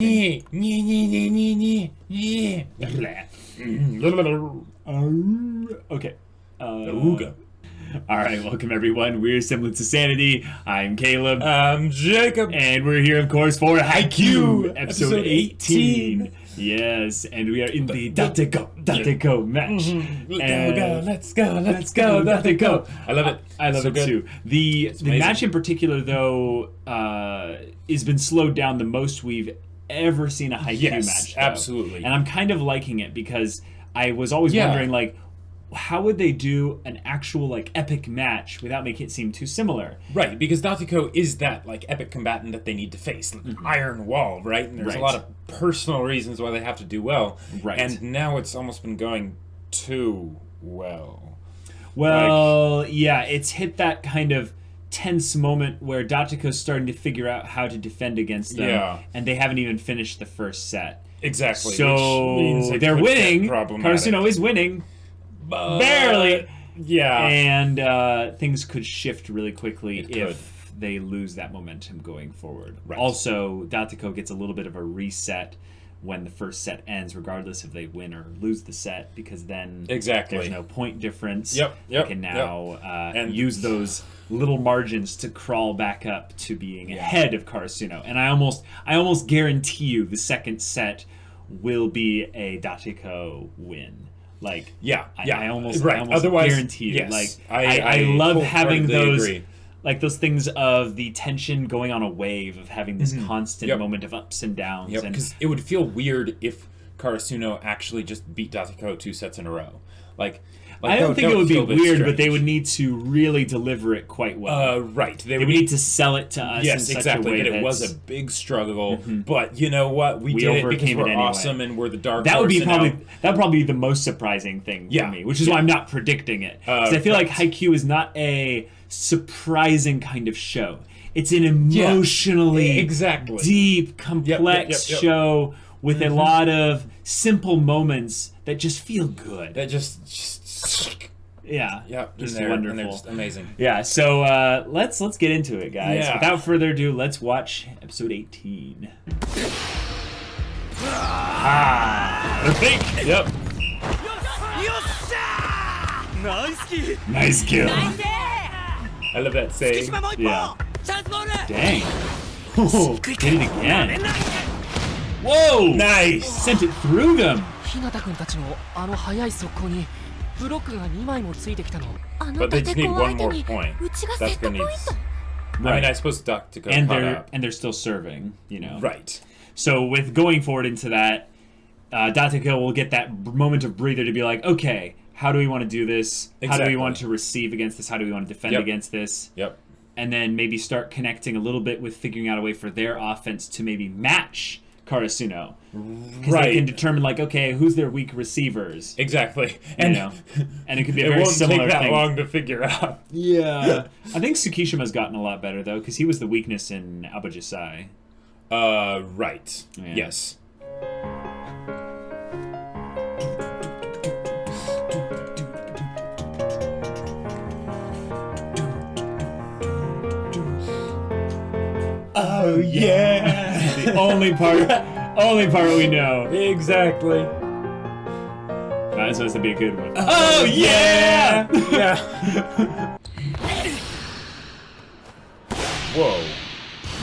Okay. Alright, welcome everyone. We're Semblance of Sanity. I'm Caleb. I'm Jacob. And we're here, of course, for Haikyuu, episode 18. Yes, and we are in the Dateko match. Let's go, Dateko. I love it. I love it too. The match in particular, though, has been slowed down the most we've ever seen a Haikyuu match. Though. Absolutely. And I'm kind of liking it because I was always wondering, like, how would they do an actual, like, epic match without making it seem too similar? Right, because Dateko is that, like, epic combatant that they need to face. Iron wall, right? And there's a lot of personal reasons why they have to do well. Right. And now it's almost been going too well. Well, yeah, it's hit that kind of tense moment where Dateko's starting to figure out how to defend against them, and they haven't even finished the first set. Exactly. So which means they're winning. Karasuno is winning. Barely. Yeah. And things could shift really quickly if they lose that momentum going forward. Right. Also, Dateko gets a little bit of a reset when the first set ends, regardless if they win or lose the set, because then there's no point difference. They can now and use those little margins to crawl back up to being ahead of Karasuno. And I almost guarantee you the second set will be a Dateko win. Like, I almost guarantee you. Like, I love having those, like, those things of the tension going on a wave, of having this constant moment of ups and downs. Because it would feel weird if Karasuno actually just beat Dateko 2 sets in a row. Like I don't think it would be weird, but they would need to really deliver it quite well. Right. They would need to sell it to us in such a way that it was a big struggle, but you know what? We did it because we're awesome and we're the dark horse. That would probably be the most surprising thing for me, which is why I'm not predicting it. Because I feel like Haikyuu is not a surprising kind of show. It's an emotionally deep, complex show with a lot of simple moments that just feel good. That just just wonderful. And they're just amazing. Yeah, so let's get into it, guys. Without further ado, let's watch episode 18. Perfect. Yep. Nice kill. I love that saying. Yeah. Dang. Oh, did it again. Whoa! Nice! Sent it through them! But they just need one more point. That's gonna need. I mean, I suppose Dateko and they're still serving, you know. Right. So with going forward into that, Dateko will get that moment of breather to be like, okay, how do we want to do this? How do we want to receive against this? How do we want to defend against this? Yep. And then maybe start connecting a little bit with figuring out a way for their offense to maybe match Karasuno. Because they can determine, like, okay, who's their weak receivers? Exactly. And, you know, and it could be a very similar thing. It won't take that long to figure out. Yeah. I think Tsukishima's gotten a lot better, though, because he was the weakness in Abajisai. Right. Yeah. Yes. Oh yeah! The only part we know. Exactly. That's supposed to be a good one. Oh yeah! Yeah. Whoa.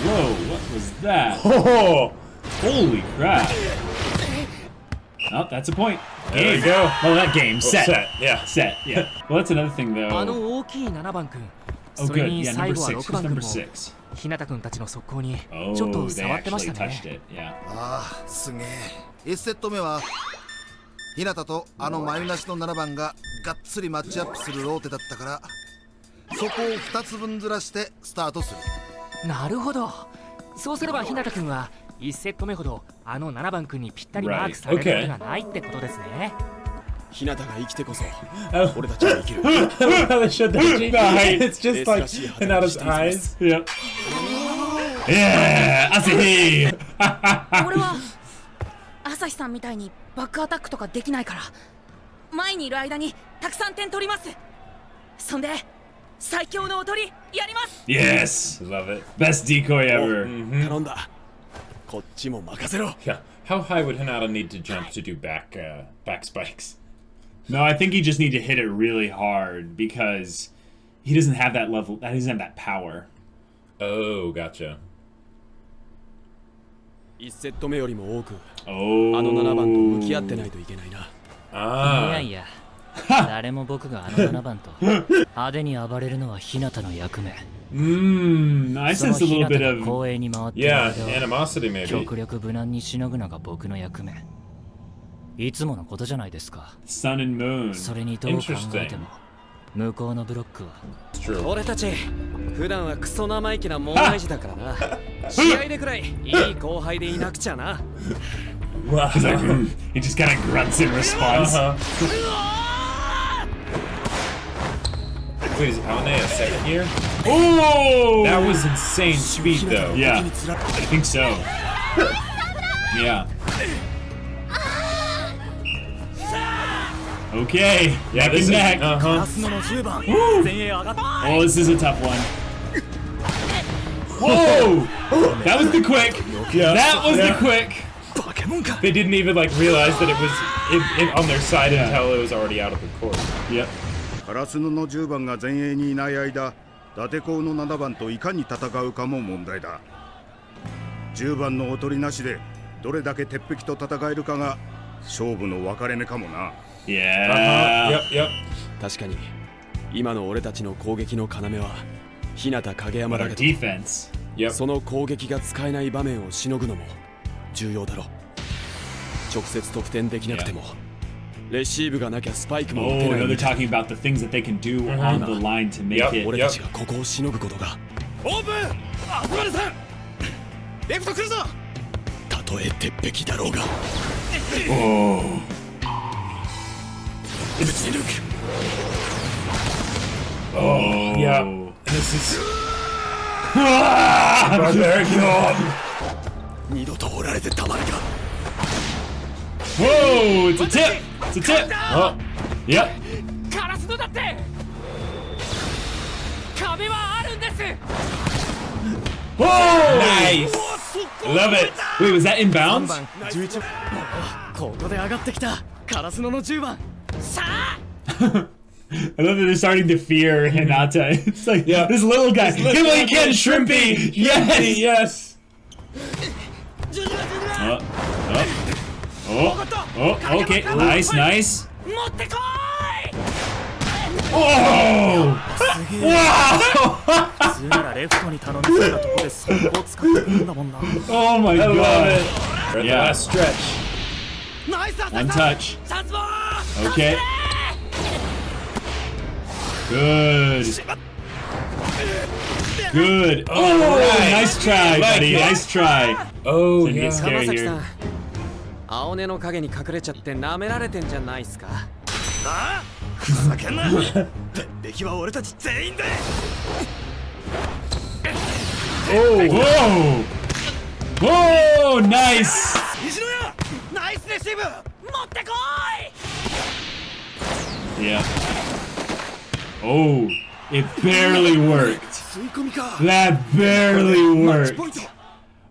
Whoa, what was that? Oh! Holy crap. Oh, that's a point. There you go. Oh, that game. Set. Set, yeah. Well, that's another thing, though. Oh, good. Yeah, number 6. Who's number 6? Oh, they actually touched it. Yeah. すげえ。1セット目は日向と眉なしの7番ががっつりマッチアップするローテだったから、そこを2つ分ずらしてスタートする。なるほど。そうすれば日向くんは1セット目ほど7番くんにぴったりマークされることがないってことですね。日向が生きてこそ俺たちは生きる。It's just like Hinata's eyes. Yep. Yeah, Asahi. 俺は朝日さんみたいにバックアタックとかできないから、前にいる間にたくさん点取ります。そんで最強のおとりやります。 Yes, love it. Best decoy ever. 頼んだ。Yeah. How high would Hinata need to jump to do back spikes? No, I think he just need to hit it really hard because he doesn't have that level. He doesn't have that power. Oh, gotcha. 1セット目よりも多く Oh. あの7番と向き合ってないといけないな。Ah. いやいや、誰も僕があの7番と派手に暴れるのは日向の役目。I sense a little bit of 公園に回っている Yeah, 間は animosity maybe. 極力無難にしのぐのが僕の役目。いつものことじゃないですか。 sun and moon. それにどう考えても向こうのブロックは It's true. 俺たち普段はクソ生意気な問題児だからな。試合でくらいいい後輩でいなくちゃな。Wow. He's like, he just kind of grunts in response. Wait, is Aone a second year? Oh! That was insane speed though. Yeah, I think so. Yeah. Okay. Yeah, Neck this and is neck. Oh, this is a tough one. Whoa! That was the quick. Yeah. That was the quick. They didn't even like realize that it was on their side until it was already out of the court. Yep. カラスノの10番が前衛にいない間、伊達校の7番といかに戦うかも問題だ。10番のおとりなしでどれだけ鉄壁と戦えるかが勝負の分かれ目かもな。Yeah. Yep. 確かに今の俺たちの攻撃の要は日向影山 But だ our けど、 defense. Yep. その攻撃が使えない場面をしのぐのも重要だろう。直接得点できなくても、レシーブがなきゃスパイクも Oh, 打てない no, み they're たい talking about the things that they can do on the line to make Yep. it. 俺たちがここをしのぐことがオープンアスマルさんレフト来るぞたとえ鉄壁だろうが Oh. ぶち抜く Oh. Yeah. This is barbaric. 二度とおられてたまるか Whoa! It's a tip! It's a tip! Oh. Yep. カラスノだって壁はあるんです。 Whoa! Nice. I love it. Wait, was that inbounds? 11ここで上がってきたカラスノの10番 I love that they're starting to fear Hinata. It's like, this little guy. Get what you can, Shrimpy! Yes! Yes. Oh, okay. Nice. 持ってこい Oh! Wow! 普通ならレフトに頼みそうなとこでそこを使ってくるんだもんな。 Oh my I love god. it. We're at the Yeah. last stretch. ナイスアサ One イさん touch. チャンスボール Okay. Good. Oh, nice try, buddy. Nice try. Oh, Didn't yeah. get scared 崎さ here. ん青根の影に隠れちゃって舐められてんじゃないっすかああふざけんな鉄壁は俺たち全員で Whoa! Whoa! Nice! 西野屋ナイスレシーブ持ってこい Yeah. Oh, it barely worked. 吸い込みか That barely マッチ worked. ポイント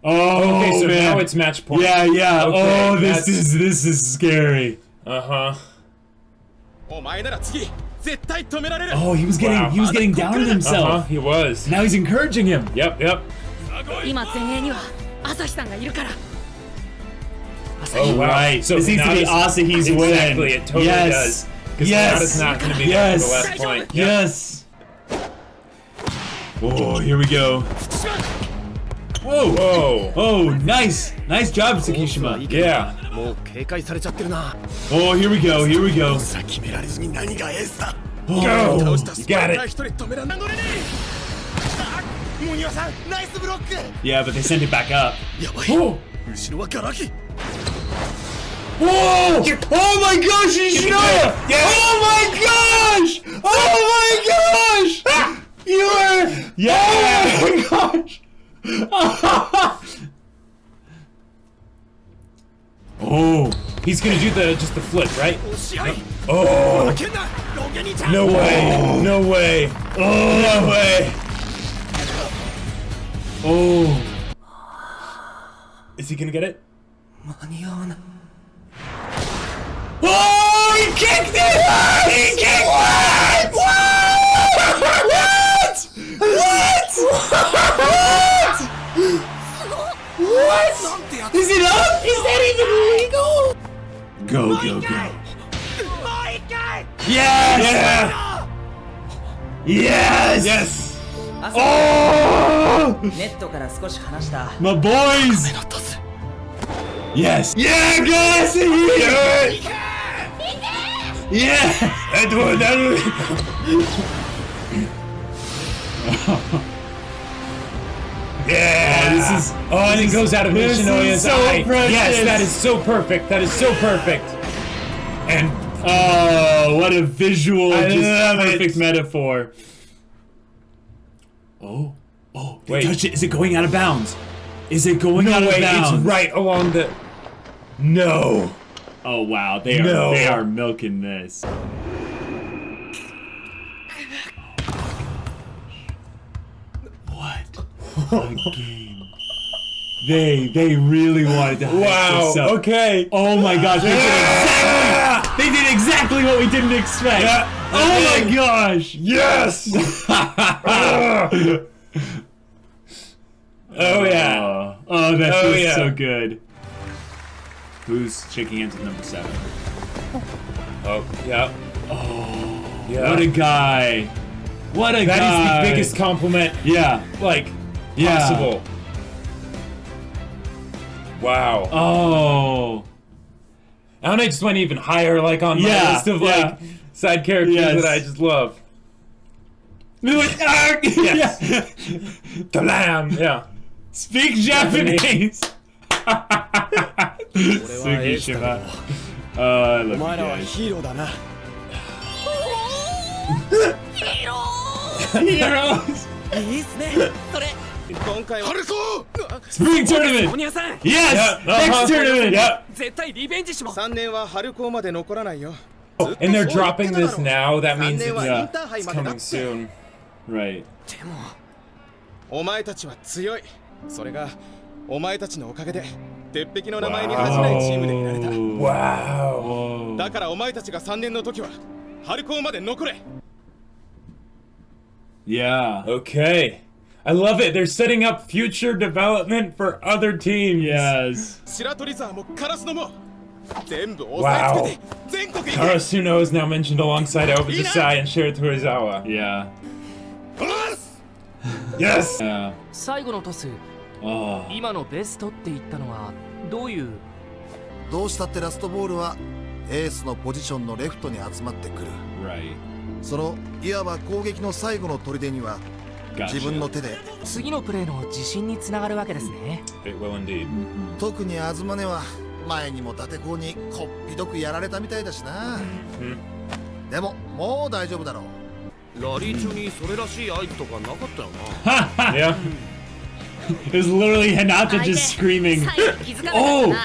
Oh, Okay, so man. now it's match point. Yeah. Okay, Oh, this that's- is scary. Uh-huh. お前なら次絶対止められる Oh, he was getting down on himself. He was. Now he's encouraging him. Yep. 今前衛には朝日さんがいるから Oh, wow. Right. So this needs to be Hinata's- Asahi's win. Exactly, it totally does. Because Hinata's not going to be there for the last point. Yep. Yes. Oh, here we go. Whoa. Oh, nice job, Tsukishima. Yeah. もう警戒されちゃってるな Oh, here we go. さあ決められずに何がエースだ Oh, 倒したス You パ got イが it. 一人止めらんなのにモニワさんナイスブロック yeah, but they sent it back up. やばい Oh, 後ろはガラキ whoa! Oh my gosh, Nishinoya! Oh my gosh! Oh my gosh! You are... Yeah! Oh my gosh! Oh, he's going to do just the flip, right? 試合 Oh, 負けんなロゲニちゃん no way. No way. No way. Oh. Is he gonna get it? 間に合わない Oh, he kicked it! He kicked it! What? Is it up? Is that even legal? Go, go, go. Yes! Yeah! Yes! Yes! Oh! ネットから少し離した My boys! Yes! Yeah, guys! Yeah! Edward, Yeah! Oh, this is. Oh, and it goes out of Nishinoya's eye. Yes, that is so perfect. That is so perfect. And oh, what a visual, just perfect metaphor. Oh, wait. Touch it. Is it going out of bounds? Is it going out of bounds? It's right along the. No. Oh wow, they are milking this. What a game. They really wanted to hype this up. Okay. Oh my gosh, they did exactly what we didn't expect. Yeah. Oh my gosh. Yes. Oh yeah. Oh, that feels so good. Who's shaking hands with number 7? Oh, yeah. Oh, yeah. What a guy. What a guy. That is the biggest compliment. Yeah. Like, possible. Wow. Oh. And I just went even higher, like, on my list of, like, side characters that I just love. Yes. Yeah. Speak Japanese. Tsukishima. I love you guys. Heroes. いいっすねそれ今回は Spring tournament. おにゃさん Yes. Next tournament. Yep. 絶対リベンジします3年は春高まで残らないよ And they're dropping this now. That means 3年はインターハイ it's までだ coming soon. Right. でもお前たちは強いそれがお前たちのおかげで鉄壁の名前に恥じないチームでいられた Wow. だからお前たちが3年の時は春高まで残れ Yeah. Okay. I love it. They're setting up future development for other teams. Yes. 白鳥沢もカラスノも全部押さえつけて全国行け Karasuno is now mentioned alongside Obajisai and Shiratorizawa. Yeah. Yes. Yeah. 最後のトス Oh. 今のベストって言ったのはどういうどうしたってラストボールはエースのポジションのレフトに集まってくる Right. そのいわば攻撃の最後の砦には Gotcha. 自分の手で次のプレーの自信につながるわけですね It will indeed. 特に東根は前にも伊達公にこっぴどくやられたみたいだしな、でももう大丈夫だろうラリー中にそれらしい合図とかなかったよな Yeah. It was literally Hinata just screaming. 最後気づかなかった Oh. な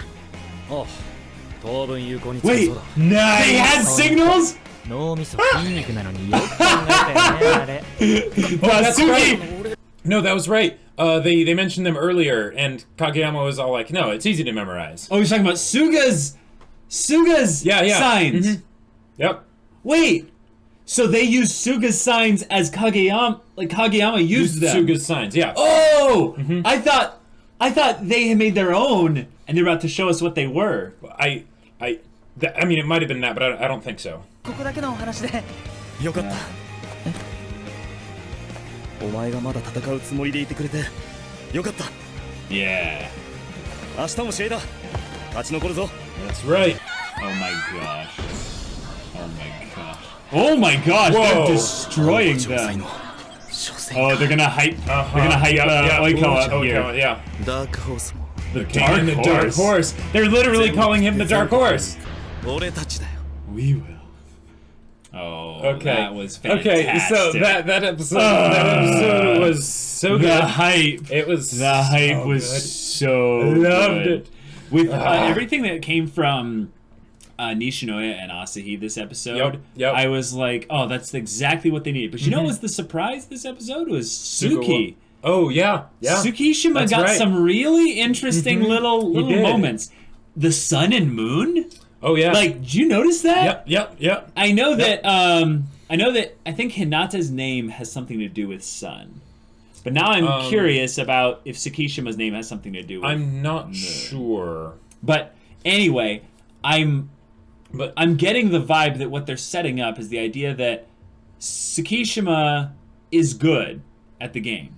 あ当分有効に Wait. They had signals. 脳みそ筋肉なのによく考えたよねあれ Basuki. No, that was right. They mentioned them earlier, and Kageyama was all like, "No, it's easy to memorize." Oh, he's talking about Suga's signs. Yep. Wait. So they used Suga's signs as Kageyama, like Kageyama used them. Suga's signs, yeah. Oh, I thought they had made their own, and they're about to show us what they were. I mean, it might have been that, but I don't think so. ここだけのお話でよかったお前がまだ戦うつもりでいてくれてよかった Yeah. 明日も試合だ勝ち残るぞ That's right. Oh my gosh. Oh my gosh. They're destroying them. Oh, they're gonna hype. They're gonna hype Oiko up here. Yeah. ダークホースも The The Dark Horse. They're literally calling him the Dark Horse. 俺たちだよ We will. Oh, Okay. that was fantastic. Okay, so that episode was so good. The hype. It was The hype so was good. so Loved good. it. With everything that came from Nishinoya and Asahi this episode, Yep. I was like, oh, that's exactly what they needed. But you know what was the surprise this episode? Was Suki. Oh yeah. Tsukishima got some really interesting little moments. The sun and moon. Oh yeah. Like, did you notice that? Yep. I know that. I think Hinata's name has something to do with sun. But now I'm curious about if Tsukishima's name has something to do with I'm not sure. But anyway, I'm getting the vibe that what they're setting up is the idea that Tsukishima is good at the game.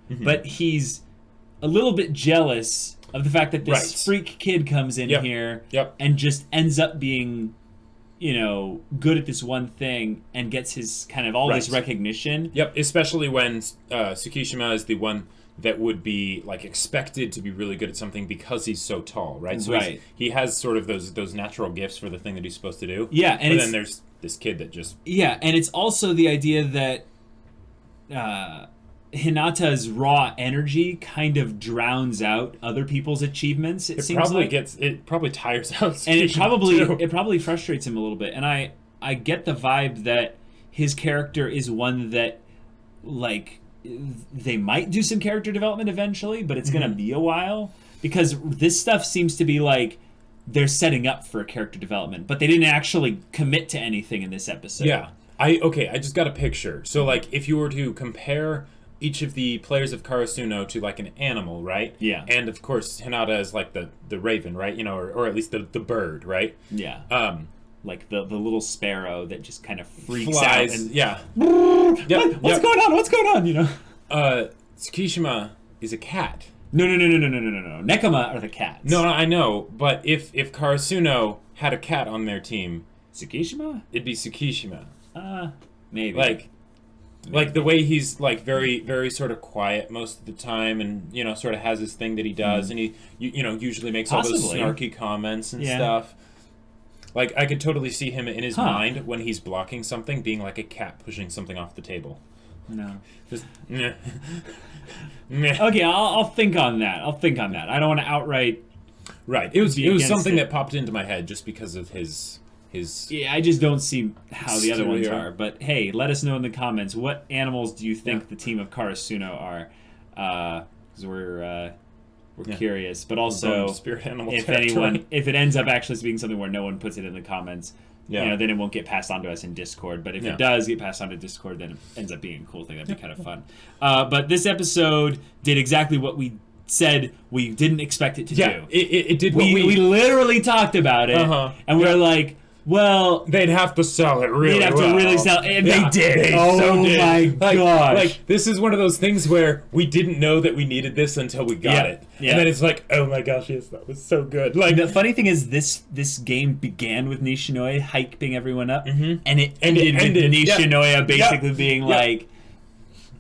But he's a little bit jealous of the fact that this freak kid comes in here and just ends up being, good at this one thing and gets his kind of all this recognition. Yep, especially when Tsukishima is the one that would be like expected to be really good at something because he's so tall, right? So he has sort of those natural gifts for the thing that he's supposed to do. Yeah, and then there's this kid that just and it's also the idea that Hinata's raw energy kind of drowns out other people's achievements. It seems like it probably tires out, and it probably frustrates him a little bit. And I get the vibe that his character is one that, like, they might do some character development eventually, but it's gonna be a while because this stuff seems to be like they're setting up for a character development, but they didn't actually commit to anything in this episode. Yeah, I just got a picture. So like, if you were to compare each of the players of Karasuno to like an animal, right? Yeah. And of course Hinata is like the raven, right? Or at least the bird, right? Yeah. Like the little sparrow that just kind of freaks flies, out and what's going on? What's going on? Tsukishima is a cat. No. Nekama are the cats. No, I know, but if Karasuno had a cat on their team, Tsukishima? It'd be Tsukishima. Maybe. Like the way he's like very, very sort of quiet most of the time, and sort of has this thing that he does, and he usually makes all those snarky comments and stuff. Like I could totally see him in his mind when he's blocking something, being like a cat pushing something off the table. No, just Okay, I'll think on that. I don't want to outright. Right. It was something that popped into my head just because of his. Yeah, I just don't see how the other ones are. But hey, let us know in the comments, what animals do you think the team of Karasuno are? Because we're curious. But also, spirit animal if it ends up actually being something where no one puts it in the comments, then it won't get passed on to us in Discord. But if it does get passed on to Discord, then it ends up being a cool thing. That'd be kind of fun. But this episode did exactly what we said we didn't expect it to do. It did. We literally talked about it, and we were like, well, they'd have to sell it really well. They'd have to really sell it, and they did. My gosh. Like, this is one of those things where we didn't know that we needed this until we got it. Yeah. And then it's like, oh my gosh, yes, that was so good. Like, the funny thing is this game began with Nishinoya hyping everyone up, and it ended with Nishinoya basically being like,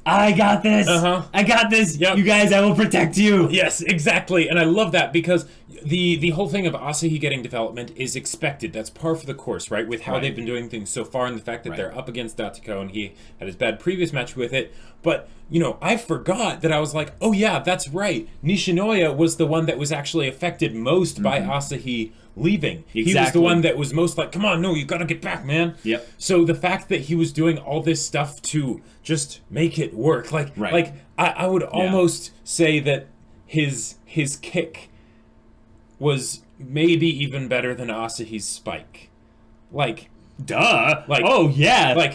I got this. I got this. You guys, I will protect you. Yes, exactly. And I love that because the whole thing of Asahi getting development is expected. That's par for the course, right? With how they've been doing things so far and the fact that they're up against Datiko and he had his bad previous match with it. But, I forgot that I was like, oh yeah, that's right. Nishinoya was the one that was actually affected most by Asahi leaving. Exactly. He was the one that was most like, come on, no, you gotta get back, man. Yep. So the fact that he was doing all this stuff to just make it work, I would almost say that his kick was maybe even better than Asahi's spike. Duh.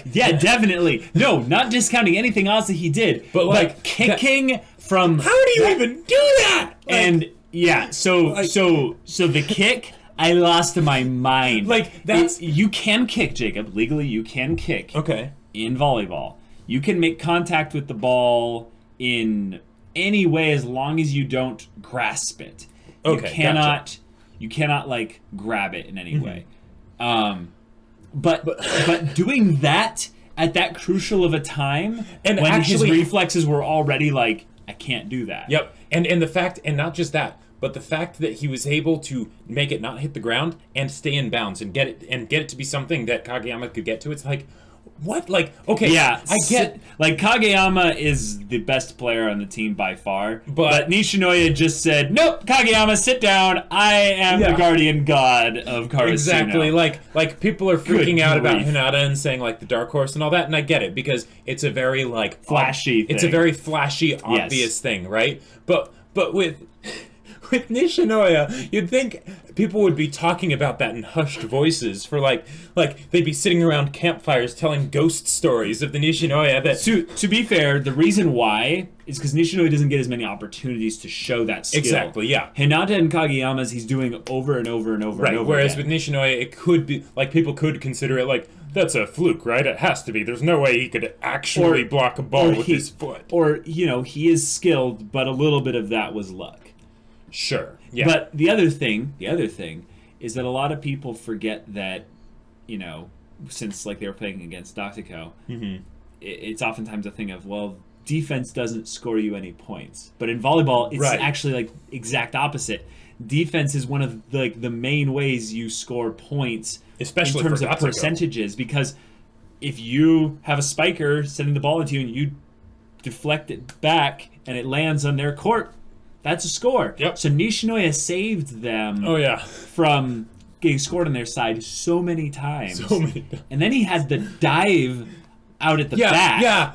Definitely. No, not discounting anything Asahi did, but kicking from. How do you even do that? So the kick, I lost my mind. You can kick, Jacob. Legally, you can kick. Okay. In volleyball, you can make contact with the ball in any way as long as you don't grasp it. Okay. You cannot grab it in any way. But doing that at that crucial of a time, and when actually, his reflexes were already like, I can't do that. Yep. And the fact, and not just that, but the fact that he was able to make it not hit the ground and stay in bounds and get it to be something that Kageyama could get to, it's like, what? Like, okay, yeah, I get... Like, Kageyama is the best player on the team by far, but Nishinoya just said, nope, Kageyama, sit down. I am the guardian god of Karasuno. Exactly. Like people are freaking out about Hinata and saying, like, the Dark Horse and all that, and I get it, because it's a very, like... flashy thing. It's a very flashy, obvious thing, right? But with Nishinoya, you'd think people would be talking about that in hushed voices for like they'd be sitting around campfires telling ghost stories of the Nishinoya. That to be fair, the reason why is because Nishinoya doesn't get as many opportunities to show that skill. Exactly, yeah. Hinata and Kageyama's he's doing over and over and over and over whereas again. with Nishinoya, it could be like people could consider it like that's a fluke, right? It has to be. There's no way he could actually block a ball with his foot. Or he is skilled, but a little bit of that was luck. Sure. Yeah. But the other thing is that a lot of people forget that, since like they were playing against Datiko, it's oftentimes a thing of, well, defense doesn't score you any points. But in volleyball, it's actually like exact opposite. Defense is one of the main ways you score points, especially in terms of percentages, because if you have a spiker sending the ball into you and you deflect it back and it lands on their court, that's a score. Yep. So Nishinoya saved them from getting scored on their side so many times. And then he had the dive out at the back. Yeah.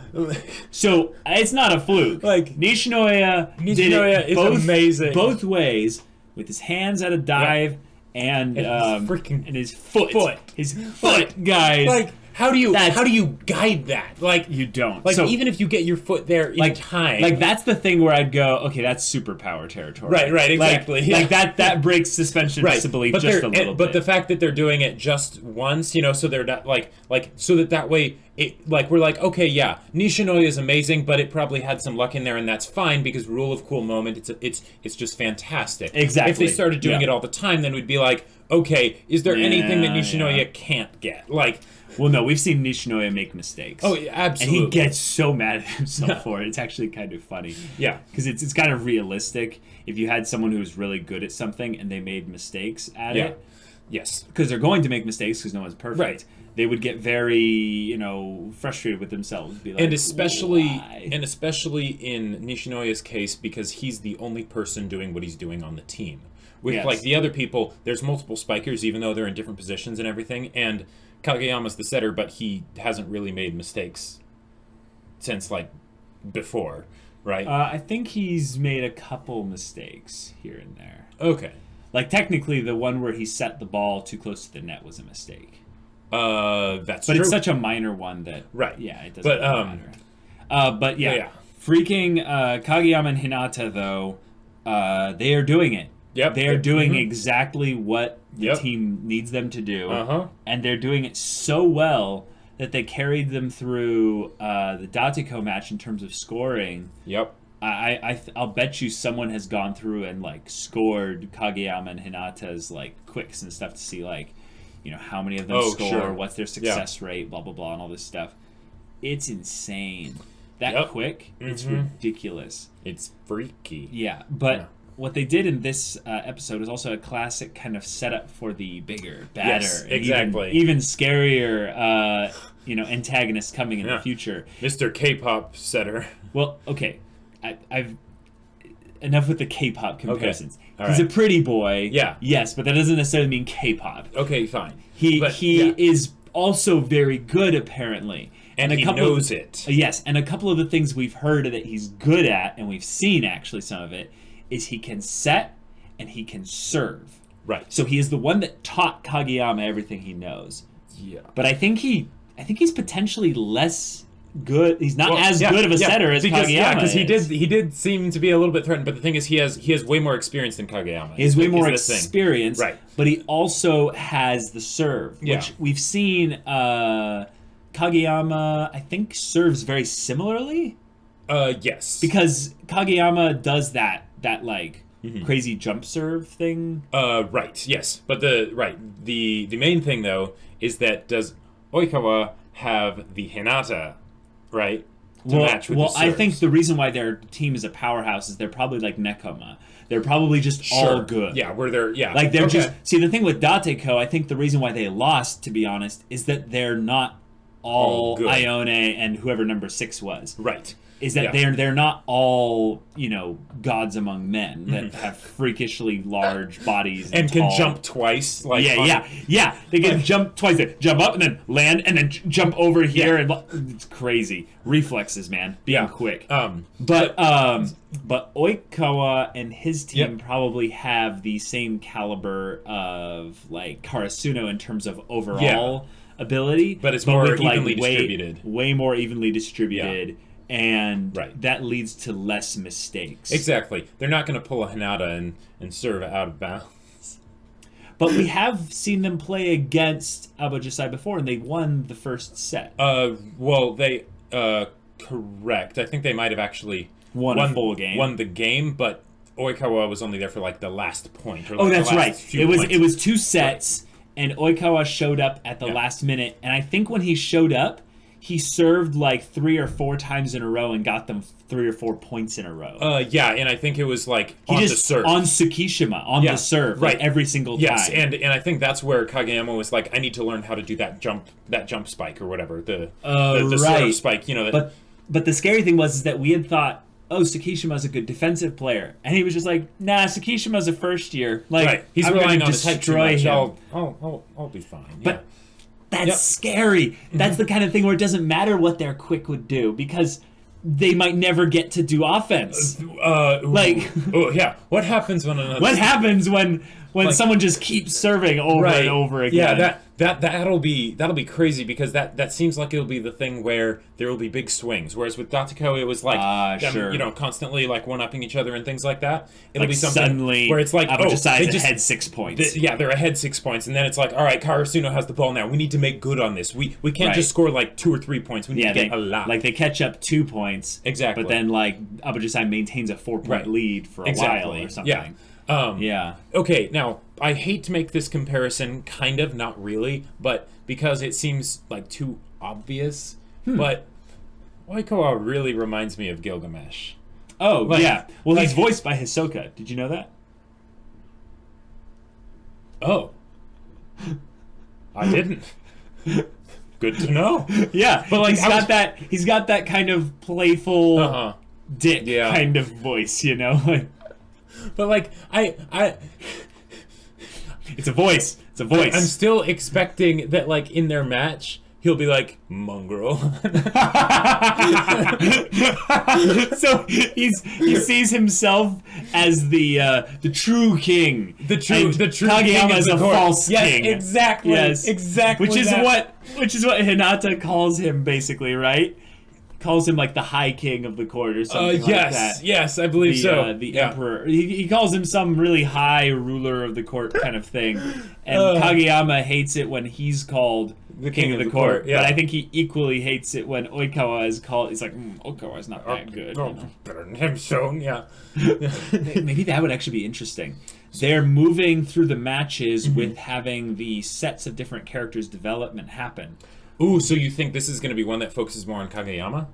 So it's not a fluke. Like Nishinoya did it is amazing. Both ways, with his hands at a dive and his foot. His foot, guys. Like how do you guide that? Like you don't. Like even if you get your foot there in time. Like that's the thing where I'd go, okay, that's superpower territory. Right, exactly. Like that breaks suspension of disbelief just a little bit. But the fact that they're doing it just once, so they're not like so that way it like we're like, okay, yeah, Nishinoya is amazing, but it probably had some luck in there, and that's fine because rule of cool moment, it's just fantastic. Exactly. If they started doing it all the time, then we'd be like, okay, is there anything that Nishinoya can't get? Like, well, no, we've seen Nishinoya make mistakes. Oh, yeah, absolutely. And he gets so mad at himself for it. It's actually kind of funny. Yeah. Because it's kind of realistic. If you had someone who was really good at something and they made mistakes at it. Yes. Because they're going to make mistakes because no one's perfect. Right. They would get very, frustrated with themselves. Be like, and especially why? in Nishinoya's case, because he's the only person doing what he's doing on the team. With like the other people, there's multiple spikers, even though they're in different positions and everything. And Kageyama's the setter, but he hasn't really made mistakes since like before, right? I think he's made a couple mistakes here and there. Okay. Like technically, the one where he set the ball too close to the net was a mistake. That's but true. It's such a minor one that yeah, it doesn't matter. But yeah, freaking Kageyama and Hinata though, they are doing it. Yep. They are doing exactly what the team needs them to do, and they're doing it so well that they carried them through the Datiko match in terms of scoring. Yep. I'll bet you someone has gone through and like scored Kageyama and Hinata's like quicks and stuff to see like, how many of them score, what's their success rate, blah blah blah, and all this stuff. It's insane. That quick, it's ridiculous. It's freaky. Yeah, but what they did in this episode is also a classic kind of setup for the bigger, badder, even scarier, antagonist coming in the future. Mr. K-pop setter. Well, okay, I've enough with the K-pop comparisons. Okay. He's a pretty boy. Yeah. Yes, but that doesn't necessarily mean K-pop. Okay, fine. He is also very good, apparently. And he knows it. Yes, and a couple of the things we've heard that he's good at, and we've seen actually some of it, is he can set and he can serve. Right. So he is the one that taught Kageyama everything he knows. Yeah. But I think he's potentially less good. He's not as good of a setter as Kageyama. Yeah, because he did seem to be a little bit threatened. But the thing is, he has way more experience than Kageyama. He has way more experience, right? But he also has the serve, which we've seen. Kageyama, I think, serves very similarly. Yes. Because Kageyama does that like crazy jump serve thing. Right. Yes. But the main thing though is that does Oikawa have the Hinata, right? To match with the serves? I think the reason why their team is a powerhouse is they're probably like Nekoma. They're probably just all good. Yeah, where they're like they're just see the thing with Datiko. I think the reason why they lost, to be honest, is that they're not all Ione and whoever number 6 was. Right. Is that they're not all, gods among men that have freakishly large bodies and can jump twice. They can jump twice. They jump up and then land and then jump over here and it's crazy reflexes, man. Being quick. But Oikawa and his team probably have the same caliber of like Karasuno in terms of overall ability, but it's more evenly distributed. Way more evenly distributed. Yeah. And that leads to less mistakes. Exactly. They're not going to pull a Hinata and serve out of bounds. But we have seen them play against Abojisai before, and they won the first set. They correct. I think they might have actually won a full game. Won the game, but Oikawa was only there for like the last point. Or, like, that's right. It was 2 sets, and Oikawa showed up at the last minute. And I think when he showed up, he served like 3 or 4 times in a row and got them 3 or 4 points in a row. And I think it was like the serve. On Tsukishima, the serve, right, every single time. Yes, and I think that's where Kageyama was like, I need to learn how to do that jump spike or whatever, the serve spike, But the scary thing was that we had thought, Tsukishima's a good defensive player, and he was just like, nah, Tsukishima's a first year. Like, he's relying on destroy him. I'll be fine. But that's scary. That's the kind of thing where it doesn't matter what their quick would do because they might never get to do offense. What happens when someone just keeps serving over and over again? Yeah, that'll be crazy because that seems like it'll be the thing where there will be big swings. Whereas with Datiko, it was like them, constantly like one-upping each other and things like that. It'll be something suddenly where it's like they just ahead 6 points. They're ahead 6 points, and then it's like, all right, Karasuno has the ball now. We need to make good on this. We can't just score like 2 or 3 points. We need to get a lot. Like they catch up 2 points, exactly, but then like Abojisai maintains a 4-point lead for a while or something. Okay, now, I hate to make this comparison, kind of, not really, but because it seems, like, too obvious, but Oikawa really reminds me of Gilgamesh. Oh, Well, he's voiced by Hisoka. Did you know that? Oh. I didn't. Good to know. Yeah, but, like, he's got that kind of playful dick kind of voice, like... But like it's a voice. It's a voice. I'm still expecting that like in their match he'll be like mongrel. So he sees himself as the true king. The true Kageyama as a false king. Exactly. Yes, exactly. Which is what Hinata calls him basically, right? Calls him like the high king of the court or something like that. Yes, I believe so. The emperor. He calls him some really high ruler of the court kind of thing. And Kageyama hates it when he's called the king of the court. Yeah. But I think he equally hates it when Oikawa is called. He's like, Oikawa's not that good. Better than him, so yeah. Maybe that would actually be interesting. They're moving through the matches with having the sets of different characters' development happen. Ooh, so you think this is going to be one that focuses more on Kageyama?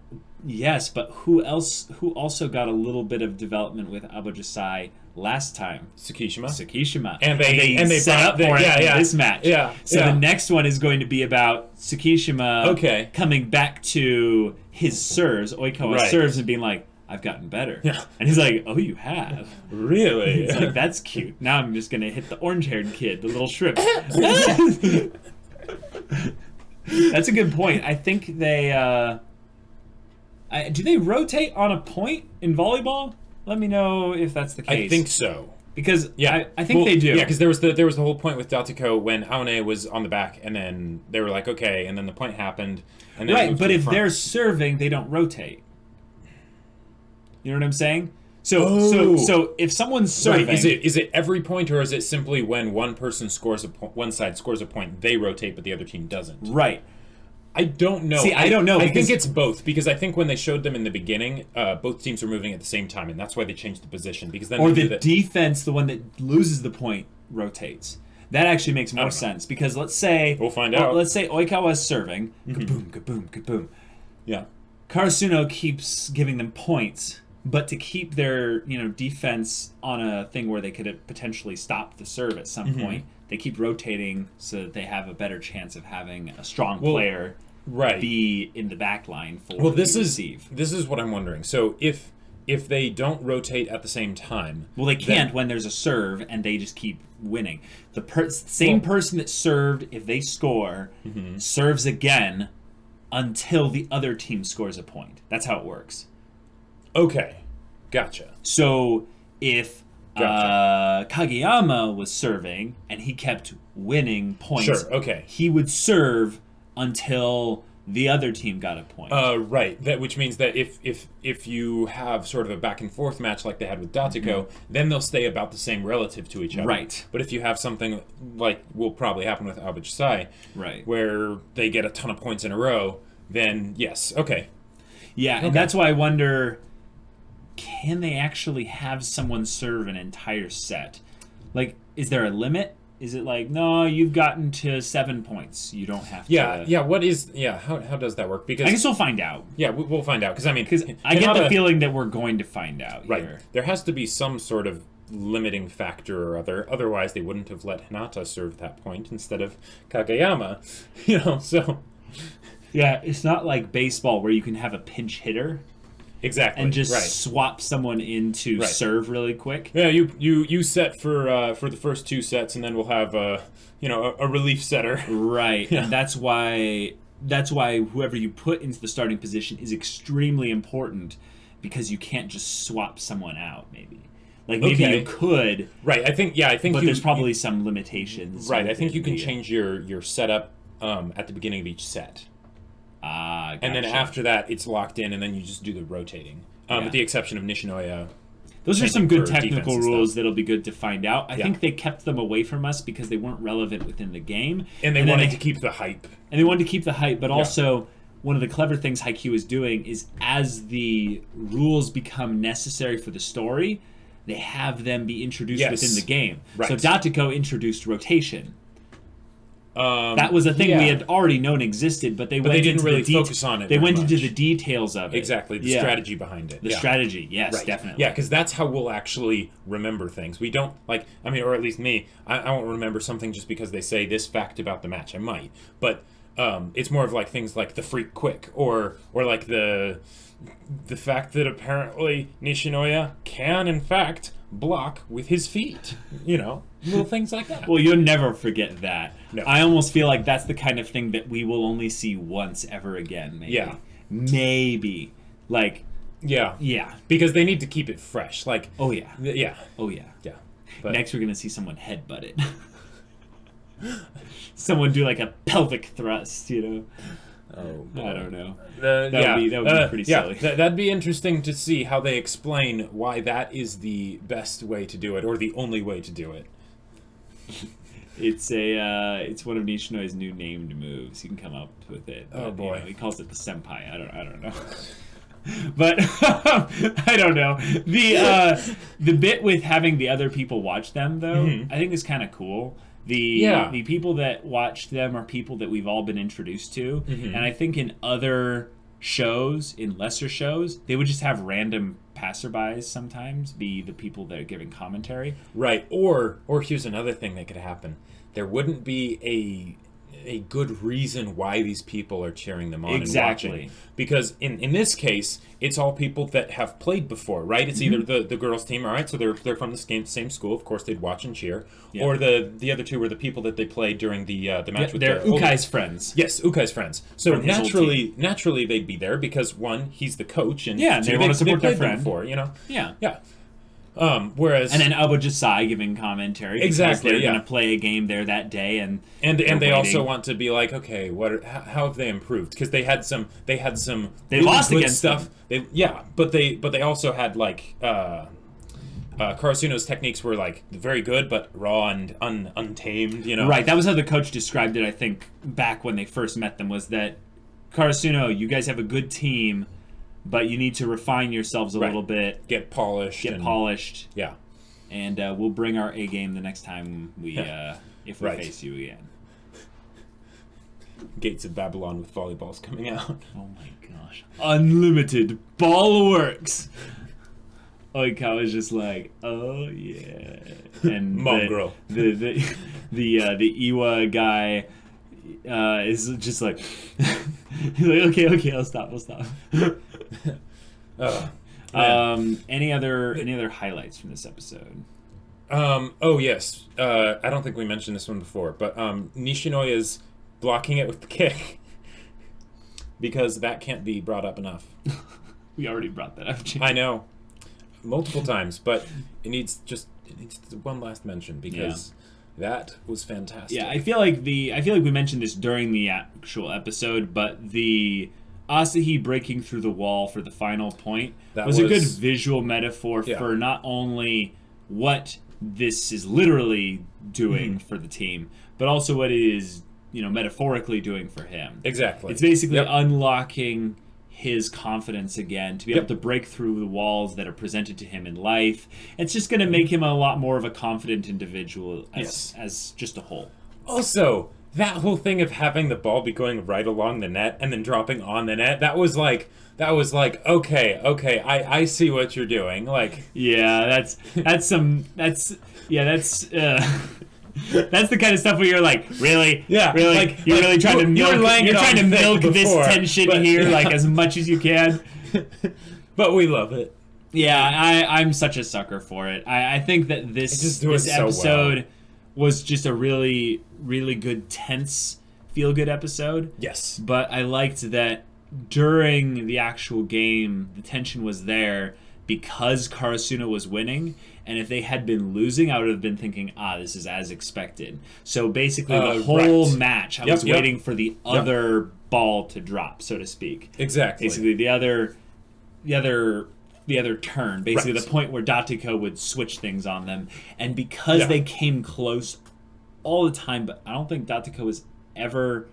Yes, but who also got a little bit of development with Abojisai last time? Tsukishima. And they set up for it in this match. Yeah. So the next one is going to be about Tsukishima coming back to his serves, Oikawa serves, and being like, I've gotten better. Yeah. And he's like, oh, you have? Really? He's like, that's cute. Now I'm just going to hit the orange-haired kid, the little shrimp. That's a good point. I think they... do they rotate on a point in volleyball? Let me know if that's the case. I think so. Because I think they do. Yeah, because there was the whole point with Datiko when Aone was on the back, and then they were like, okay, and then the point happened. And then but if they're serving, they don't rotate. You know what I'm saying? So if someone's serving, is it every point, or is it simply when one person one side scores a point, they rotate, but the other team doesn't? Right. I don't know. See, I don't know. I think it's both, because I think when they showed them in the beginning, both teams were moving at the same time, and that's why they changed the position. Because then defense, the one that loses the point, rotates. That actually makes more sense, because let's say we'll find out. Let's say Oikawa is serving, kaboom, kaboom, kaboom. Yeah. Karasuno keeps giving them points. But to keep their defense on a thing where they could potentially stop the serve at some point, they keep rotating so that they have a better chance of having a strong player be in the back line for this is what I'm wondering. So if they don't rotate at the same time, they can't when there's a serve and they just keep winning. The same person that served, if they score, serves again until the other team scores a point. That's how it works. Okay, gotcha. So if Kageyama was serving and he kept winning points, he would serve until the other team got a point. Right. Which means that if you have sort of a back and forth match like they had with Datiko, then they'll stay about the same relative to each other. Right. But if you have something like will probably happen with Abujisai, where they get a ton of points in a row, then yes, okay. Yeah, and that's why I wonder, can they actually have someone serve an entire set? Like, is there a limit? Is it like, no, you've gotten to 7 points. You don't have to... How does that work? Because I guess we'll find out. Yeah, we'll find out. Because, I get the feeling that we're going to find out here. There has to be some sort of limiting factor or other. Otherwise, they wouldn't have let Hinata serve that point instead of Kageyama. So... Yeah, it's not like baseball where you can have a pinch hitter. Exactly. And just swap someone in to serve really quick. Yeah, you set for the first 2 sets, and then we'll have a relief setter. Right. Yeah. And that's why whoever you put into the starting position is extremely important, because you can't just swap someone out. Maybe you could. Right. I think. But there's probably some limitations. Right. I think you can change your setup at the beginning of each set. Gotcha. And then after that, it's locked in, and then you just do the rotating. With the exception of Nishinoya. Those are some good technical rules that'll be good to find out. I think they kept them away from us because they weren't relevant within the game. And they wanted to keep the hype. But also, one of the clever things Haikyuu is doing is, as the rules become necessary for the story, they have them be introduced within the game. Right. So Datiko introduced rotation. That was a thing we had already known existed, but they didn't really focus on it. They went into the details of it. Exactly, the strategy behind it. The strategy, yes, definitely. Yeah, because that's how we'll actually remember things. We don't, or at least me, I won't remember something just because they say this fact about the match. I might, but it's more of like things like the freak quick, or like the fact that apparently Nishinoya can, in fact, block with his feet. Little things like that. Well, you'll never forget that. No. I almost feel like that's the kind of thing that we will only see once ever again, maybe. Yeah. Maybe. Yeah. Because they need to keep it fresh. Oh, yeah. Yeah. Oh, yeah. Yeah. But next we're going to see someone headbutt it. Someone do a pelvic thrust, Oh, I don't know. That would be pretty silly. That'd be interesting to see how they explain why that is the best way to do it, or the only way to do it. It's one of Nishinoya's new named moves. You can come up with it. Oh boy, he calls it the senpai. I don't know. But I don't know. The bit with having the other people watch them though, I think is kind of cool. The people that watch them are people that we've all been introduced to, and I think in other shows, in lesser shows, they would just have random passerbys sometimes be the people that are giving commentary. Right. Or here's another thing that could happen. There wouldn't be a good reason why these people are cheering them on and watching. Because in this case, it's all people that have played before, right? It's either the girls' team, all right, so they're from the same school, of course they'd watch and cheer, or the other two were the people that they played during the match with they're Ukai's friends. Yes, Ukai's friends. So naturally they'd be there because one, he's the coach, and they want to support their friend before, Yeah. Whereas and then Abujisai giving commentary because they're going to play a game there that day, and they also want to be like, okay, how have they improved? Because they had some they really lost against stuff. But they also had Karasuno's techniques were very good but raw and untamed. Right. That was how the coach described it. I think back when they first met them was that Karasuno, you guys have a good team, but you need to refine yourselves a little bit. Get polished. Yeah. And we'll bring our A game the next time if we face you again. Gates of Babylon with Volleyball's coming out. Oh my gosh. Unlimited Ball Works. Oikawa was just like, oh yeah. And Mongrel. The Iwa guy, is just like, he's like, okay, I'll stop. Any other highlights from this episode? Oh yes. I don't think we mentioned this one before, but Nishinoya's blocking it with the kick because that can't be brought up enough. We already brought that up, Jim. I know, multiple times, but it needs one last mention because that was fantastic. Yeah, I feel like we mentioned this during the actual episode, but the Asahi breaking through the wall for the final point was a good visual metaphor for not only what this is literally doing for the team, but also what it is, metaphorically doing for him. Exactly. It's basically unlocking his confidence again to be able to break through the walls that are presented to him in life. It's just going to make him a lot more of a confident individual as just a whole. Also, that whole thing of having the ball be going right along the net and then dropping on the net, that was like, okay, I see what you're doing. Like, that's the kind of stuff where you're like, really? Yeah. Really? Like, you're really trying to milk this tension here like as much as you can. But we love it. Yeah, I'm such a sucker for it. I think that this episode was just a really, really good, tense, feel-good episode. Yes. But I liked that during the actual game, the tension was there because Karasuno was winning. And if they had been losing, I would have been thinking, this is as expected. So basically, the whole match, I was waiting for the other ball to drop, so to speak. Exactly. Basically, the other turn. Basically, the point where Datiko would switch things on them. And because they came close all the time, but I don't think Datiko was ever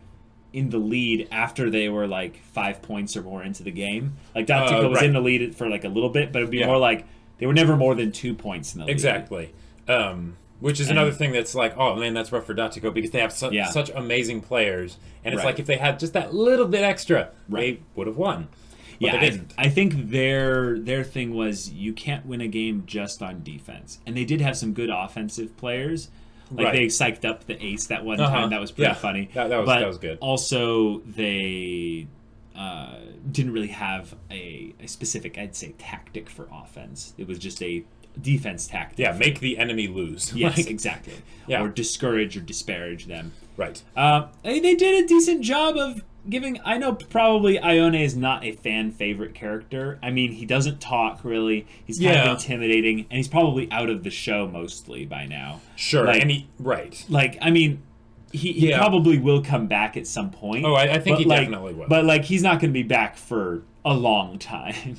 in the lead after they were like 5 points or more into the game. Like Datiko was in the lead for like a little bit, but it would be more like they were never more than 2 points in the lead. Exactly. Which is another thing that's like, oh man, that's rough for Datiko because they have such amazing players. And it's like if they had just that little bit extra, they would have won. But they didn't. I think their thing was you can't win a game just on defense. And they did have some good offensive players. Like they psyched up the ace that one time. That was pretty funny. That was good. Also, they didn't really have a specific, I'd say, tactic for offense. It was just a defense tactic. Yeah, make the enemy lose. Yes, exactly. Yeah. Or discourage or disparage them. Right. They did a decent job of giving... I know probably Ione is not a fan favorite character. I mean, he doesn't talk, really. He's kind of intimidating, and he's probably out of the show mostly by now. Sure, He probably will come back at some point. Oh, I think he definitely will. But, he's not going to be back for a long time.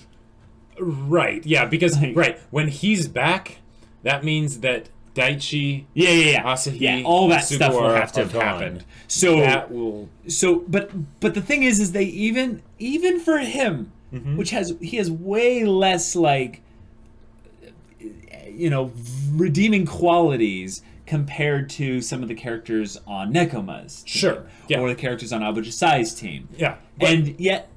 Right, yeah, because, when he's back, that means that Daichi, Asahi, all that stuff will have to have happened. But the thing is they even for him, which he has way less, redeeming qualities compared to some of the characters on Nekoma's team, or the characters on Abujasai's team. Yeah. And yet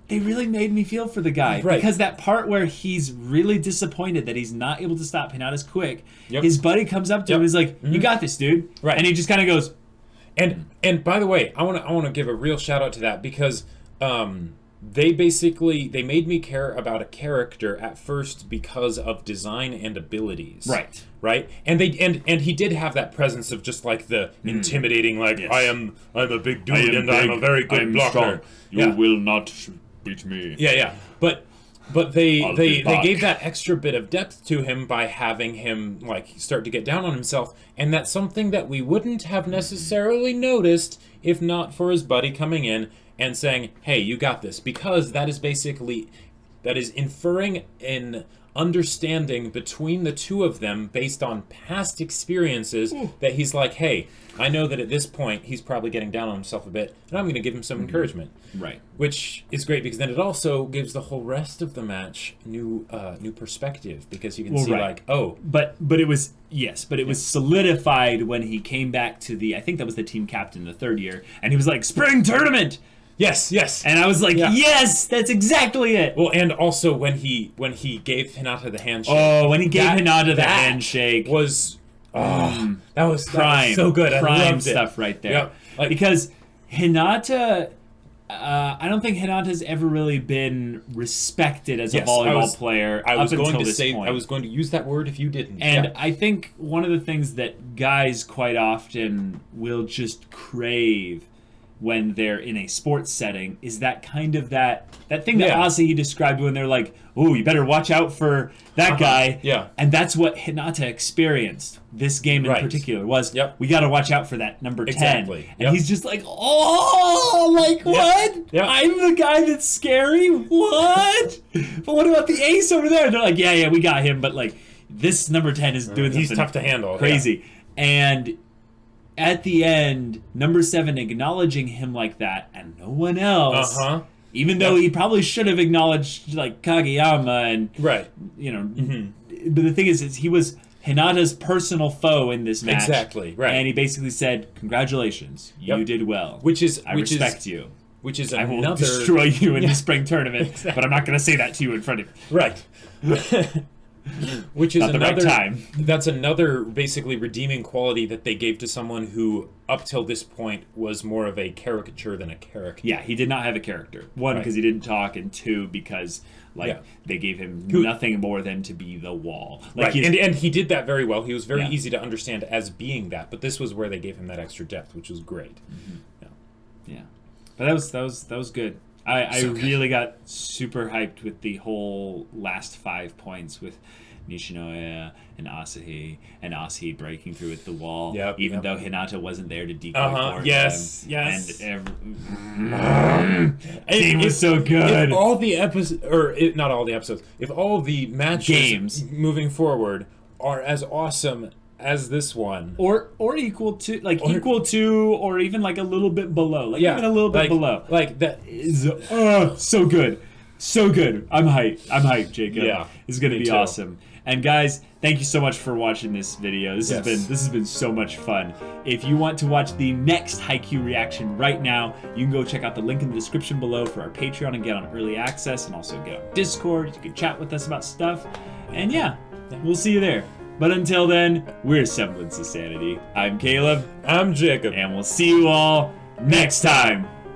they really made me feel for the guy. Right. Because that part where he's really disappointed that he's not able to stop Hinata's quick, his buddy comes up to him and is like, you got this, dude. Right. And he just kind of goes... And by the way, I want to give a real shout out to that because they made me care about a character at first because of design and abilities. Right? And he did have that presence of just like the intimidating, I'm a big dude and I'm a very good blocker. Strong. You will not beat me. Yeah. But they gave that extra bit of depth to him by having him start to get down on himself, and that's something that we wouldn't have necessarily noticed if not for his buddy coming in and saying, "Hey, you got this," because that is inferring an understanding between the two of them based on past experiences that he's like, hey, I know that at this point he's probably getting down on himself a bit, and I'm going to give him some encouragement. Right. Which is great because then it also gives the whole rest of the match new perspective because you can see But it was solidified when he came back to I think that was the team captain the third year, and he was like, spring tournament! Yes. And I was like, yes, that's exactly it. Well, and also when he gave Hinata the handshake. Oh, when he gave Hinata the handshake. Was That was so good. I loved stuff right there. Yep. Like, because Hinata, I don't think Hinata's ever really been respected as a volleyball player up until this point. I was going to use that word if you didn't. And I think one of the things that guys quite often will just crave when they're in a sports setting is that kind of that thing that Asahi described when they're like, "Oh, you better watch out for that guy." Yeah. And that's what Hinata experienced. This game in particular was, we got to watch out for that number 10. Exactly. And he's just like, "Oh, like what? Yep. I'm the guy that's scary? What? But what about the ace over there?" And they're like, "Yeah, we got him, but like this number 10 is doing something he's tough to handle. Crazy." And at the end, number 7 acknowledging him like that, and no one else. Even though he probably should have acknowledged like Kageyama and you know. But the thing is he was Hinata's personal foe in this match. Exactly. Right. And he basically said, "Congratulations, you did well. I respect you. Which is I will destroy you in the spring tournament, but I'm not going to say that to you in front of you." Right. Which is not the right time. That's another basically redeeming quality that they gave to someone who, up till this point, was more of a caricature than a character. Yeah, he did not have a character. One, because he didn't talk, and two, because they gave him nothing more than to be the wall. Like and he did that very well. He was very easy to understand as being that, but this was where they gave him that extra depth, which was great. Yeah. But that was good. I really got super hyped with the whole last 5 points with Nishinoya and Asahi breaking through at the wall, even though Hinata wasn't there to decoy for him. Yes. And it was so good. If all the episodes, not all the episodes, if all the matches moving forward are as awesome as this one, or equal to, or even like a little bit below, even a little bit below, like that is so good. I'm hyped, Jacob. It's gonna be awesome. And guys, thank you so much for watching this video. This has been so much fun. If you want to watch the next Haikyuu reaction right now, you can go check out the link in the description below for our Patreon and get on early access, and also get on Discord. You can chat with us about stuff, and we'll see you there. But until then, we're Semblance of Sanity. I'm Caleb. I'm Jacob. And we'll see you all next time.